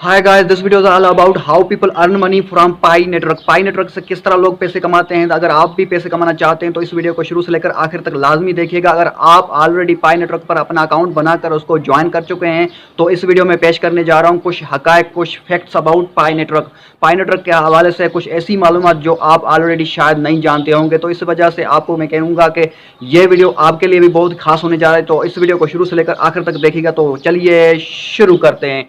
Hi guys, this video is all about how people earn money from pi network. Pi network से किस तरह लोग पैसे कमाते हैं। अगर आप भी पैसे कमाना चाहते हैं तो इस वीडियो को शुरू से लेकर आखिर तक लाजमी देखिएगा। अगर आप ऑलरेडी पाई नेटवर्क पर अपना अकाउंट बनाकर उसको ज्वाइन कर चुके हैं तो इस वीडियो में पेश करने जा रहा हूं कुछ हकायक, कुछ facts about pi network. Pi network के हवाले से कुछ ऐसी मालूमात जो आप ऑलरेडी शायद नहीं जानते होंगे, तो इस वजह से आपको मैं कहूँगा कि ये वीडियो आपके लिए भी बहुत खास होने जा रहा है। तो इस वीडियो को शुरू से लेकर आखिर तक देखिएगा। तो चलिए शुरू करते हैं।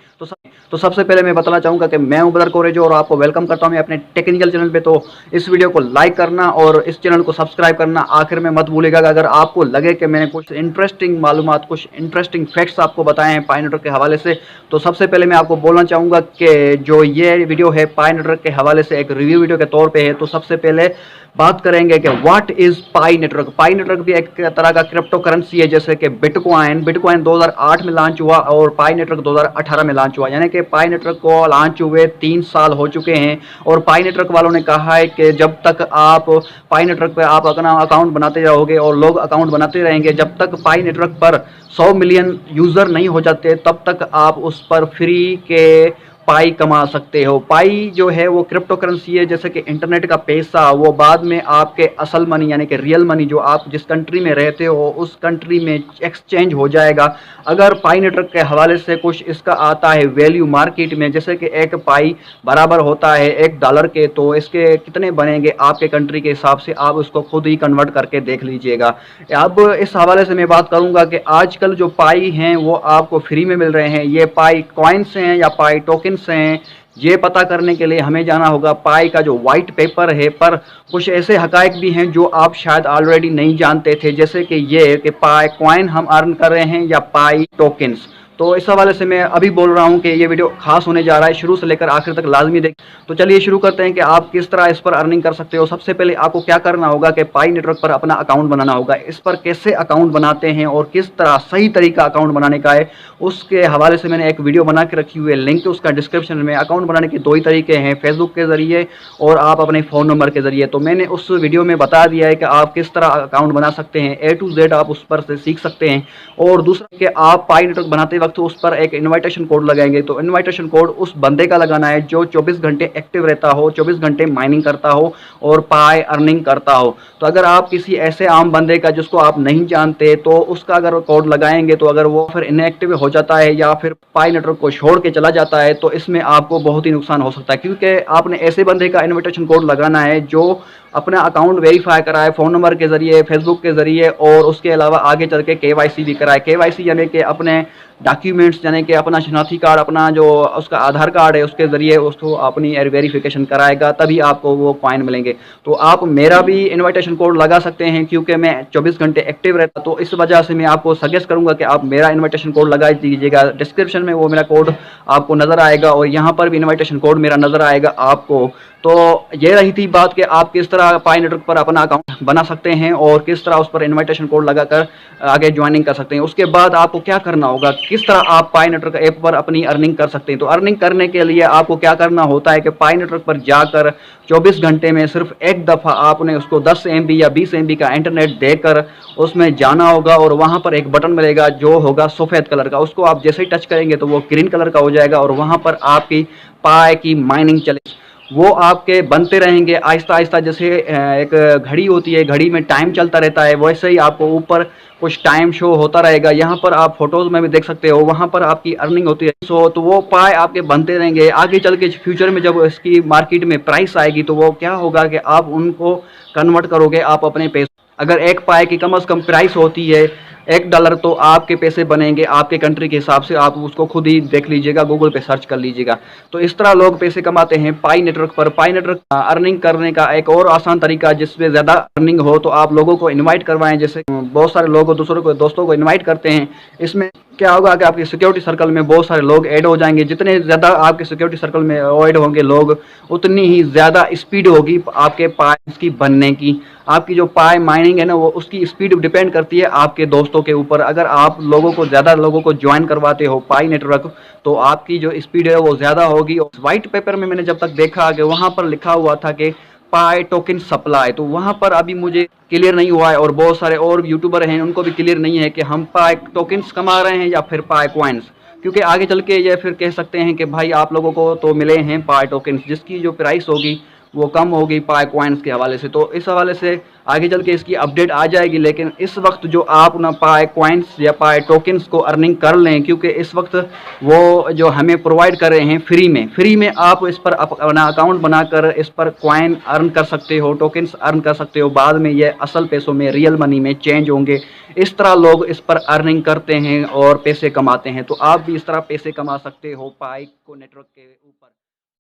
तो सबसे पहले मैं बताना चाहूँगा कि मैं हूं बदर कोरेजो और आपको वेलकम करता हूं मैं अपने टेक्निकल चैनल पे। तो इस वीडियो को लाइक करना और इस चैनल को सब्सक्राइब करना आखिर में मत भूलिएगा। अगर आपको लगे कि मैंने कुछ इंटरेस्टिंग मालूमात, कुछ इंटरेस्टिंग फैक्ट्स आपको बताए हैं पाई नेटवर्क के हवाले से, तो सबसे पहले मैं आपको बोलना चाहूँगा कि जो ये वीडियो है पाई नेटवर्क के हवाले से एक रिव्यू वीडियो के तौर पर है। तो सबसे पहले बात करेंगे कि what is pi network. Pi network भी एक तरह का क्रिप्टो करेंसी है, जैसे कि बिटकॉइन 2008 में लॉन्च हुआ और पाई नेटवर्क 2018 में लॉन्च हुआ। यानी कि पाई नेटवर्क को लॉन्च हुए 3 साल हो चुके हैं और पाई नेटवर्क वालों ने कहा है कि जब तक आप पाई नेटवर्क पे आप अपना अकाउंट बनाते रहोगे और लोग अकाउंट बनाते रहेंगे, जब तक पाई नेटवर्क पर 100 मिलियन यूज़र नहीं हो जाते तब तक आप उस पर फ्री के पाई कमा सकते हो। पाई जो है वो क्रिप्टो करेंसी है, जैसे कि इंटरनेट का पैसा, वो बाद में आपके असल मनी यानी कि रियल मनी जो आप जिस कंट्री में रहते हो उस कंट्री में एक्सचेंज हो जाएगा। अगर पाई नेटवर्क के हवाले से कुछ इसका आता है वैल्यू मार्केट में, जैसे कि एक पाई बराबर होता है $1 के, तो इसके कितने बनेंगे आपके कंट्री के हिसाब से आप उसको खुद ही कन्वर्ट करके देख लीजिएगा। अब इस हवाले से मैं बात करूंगा कि आजकल जो पाई हैं वो आपको फ्री में मिल रहे हैं। ये पाई कॉइन्स हैं या पाई टोकन हैं, ये पता करने के लिए हमें जाना होगा पाई का जो वाइट पेपर है पर कुछ ऐसे हकायक भी हैं जो आप शायद ऑलरेडी नहीं जानते थे, जैसे कि ये कि पाई कॉइन हम अर्न कर रहे हैं या पाई टोकन्स। तो इस हवाले से मैं अभी बोल रहा हूं कि ये वीडियो खास होने जा रहा है, शुरू से लेकर आखिर तक लाजमी देख। तो चलिए शुरू करते हैं कि आप किस तरह इस पर अर्निंग कर सकते हो। सबसे पहले आपको क्या करना होगा कि पाई नेटवर्क पर अपना अकाउंट बनाना होगा। इस पर कैसे अकाउंट बनाते हैं और किस तरह सही तरीका अकाउंट बनाने का है उसके हवाले से मैंने एक वीडियो बना के रखी हुई है, लिंक उसका डिस्क्रिप्शन में। अकाउंट बनाने के 2 ही तरीके हैं, फेसबुक के जरिए और आप अपने फ़ोन नंबर के जरिए। तो मैंने उस वीडियो में बता दिया है कि आप किस तरह अकाउंट बना सकते हैं, A to Z आप उस पर से सीख सकते हैं। और दूसरा कि आप पाई नेटवर्क बनाते वक्त उस पर एक इनविटेशन कोड लगाएंगे। तो इनविटेशन कोड उस बंदे का लगाना है जो 24 घंटे एक्टिव रहता हो, 24 घंटे माइनिंग करता हो और पाई अर्निंग करता हो। तो अगर आप किसी ऐसे आम बंदे का जिसको आप नहीं जानते तो उसका अगर कोड लगाएंगे तो अगर वो फिर इनएक्टिव हो जाता है या फिर पाई नेटवर्क को छोड़ के चला जाता है तो इसमें आपको बहुत ही नुकसान हो सकता है, क्योंकि आपने ऐसे बंदे का इनविटेशन कोड लगाना है जो अपना अकाउंट वेरीफाई कराए फ़ोन नंबर के ज़रिए, फेसबुक के ज़रिए और उसके अलावा आगे चल के KYC भी कराए। KYC यानी कि अपने डॉक्यूमेंट्स, यानी कि अपना शनाख्ती कार्ड, अपना जो उसका आधार कार्ड है उसके ज़रिए उसको अपनी वेरिफिकेशन कराएगा, तभी आपको वो कॉइन मिलेंगे। तो आप मेरा भी इनविटेशन कोड लगा सकते हैं क्योंकि मैं 24 घंटे एक्टिव रहता, तो इस वजह से मैं आपको सजेस्ट करूंगा कि आप मेरा इनविटेशन कोड लगा दीजिएगा। डिस्क्रिप्शन में वो मेरा कोड आपको नज़र आएगा और यहाँ पर भी इनविटेशन कोड मेरा नज़र आएगा आपको। तो ये रही थी बात कि आप किस तरह पाई नेटवर्क पर अपना अकाउंट बना सकते हैं और किस तरह उस पर इनविटेशन कोड लगाकर आगे ज्वाइनिंग कर सकते हैं। उसके बाद आपको क्या करना होगा, किस तरह आप पाई नेटवर्क ऐप पर अपनी अर्निंग कर सकते हैं। तो अर्निंग करने के लिए आपको क्या करना होता है कि पाई नेटवर्क पर जाकर 24 घंटे में सिर्फ एक दफ़ा आपने उसको 10 MB या 20 MB का इंटरनेट देकर उसमें जाना होगा और वहाँ पर एक बटन मिलेगा जो होगा सफ़ेद कलर का। उसको आप जैसे ही टच करेंगे तो वो ग्रीन कलर का हो जाएगा और वहाँ पर आपकी पाई की माइनिंग चलेगी। वो आपके बनते रहेंगे आहिस्ता आहिस्ता, जैसे एक घड़ी होती है, घड़ी में टाइम चलता रहता है, वैसे ही आपको ऊपर कुछ टाइम शो होता रहेगा। यहाँ पर आप फोटोज़ में भी देख सकते हो, वहाँ पर आपकी अर्निंग होती है। तो वो पाए आपके बनते रहेंगे। आगे चल के फ्यूचर में जब इसकी मार्केट में प्राइस आएगी तो वो क्या होगा कि आप उनको कन्वर्ट करोगे आप अपने पैसे। अगर एक पाए की कम से कम प्राइस होती है $1, तो आपके पैसे बनेंगे आपके कंट्री के हिसाब से। आप उसको खुद ही देख लीजिएगा, गूगल पे सर्च कर लीजिएगा। तो इस तरह लोग पैसे कमाते हैं पाई नेटवर्क पर। पाई नेटवर्क अर्निंग करने का एक और आसान तरीका, जिसमें ज़्यादा अर्निंग हो, तो आप लोगों को इनवाइट करवाएं। जैसे बहुत सारे लोग दूसरों को, दोस्तों को इनवाइट करते हैं। इसमें क्या होगा कि आपके सिक्योरिटी सर्कल में बहुत सारे लोग ऐड हो जाएंगे। जितने ज़्यादा आपके सिक्योरिटी सर्कल में ऐड होंगे लोग, उतनी ही ज़्यादा स्पीड होगी आपके पाई की बनने की। आपकी जो पाई माइनिंग है ना, वो उसकी स्पीड डिपेंड करती है आपके दोस्तों के ऊपर। अगर आप लोगों को ज़्यादा लोगों को ज्वाइन करवाते हो पाई नेटवर्क तो आपकी जो स्पीड है वो ज़्यादा होगी। और वाइट पेपर में मैंने जब तक देखा कि वहाँ पर लिखा हुआ था कि पाई टोकन सप्लाई, तो वहाँ पर अभी मुझे क्लियर नहीं हुआ है और बहुत सारे और यूट्यूबर हैं उनको भी क्लियर नहीं है कि हम पाई टोकन्स कमा रहे हैं या फिर पाई कॉइन्स। क्योंकि आगे चल के ये फिर कह सकते हैं कि भाई आप लोगों को तो मिले हैं पाई टोकन्स, जिसकी जो प्राइस होगी वो कम होगी पाई कॉइन्स के हवाले से। तो इस हवाले से आगे चल के इसकी अपडेट आ जाएगी, लेकिन इस वक्त जो आप ना पाई कॉइन्स या पाई टोकन्स को अर्निंग कर लें, क्योंकि इस वक्त वो जो हमें प्रोवाइड कर रहे हैं फ्री में आप इस पर अपना अकाउंट बनाकर इस पर कॉइन अर्न कर सकते हो, टोकन्स अर्न कर सकते हो। बाद में ये असल पैसों में, रियल मनी में चेंज होंगे। इस तरह लोग इस पर अर्निंग करते हैं और पैसे कमाते हैं। तो आप भी इस तरह पैसे कमा सकते हो पाई को नेटवर्क के ऊपर।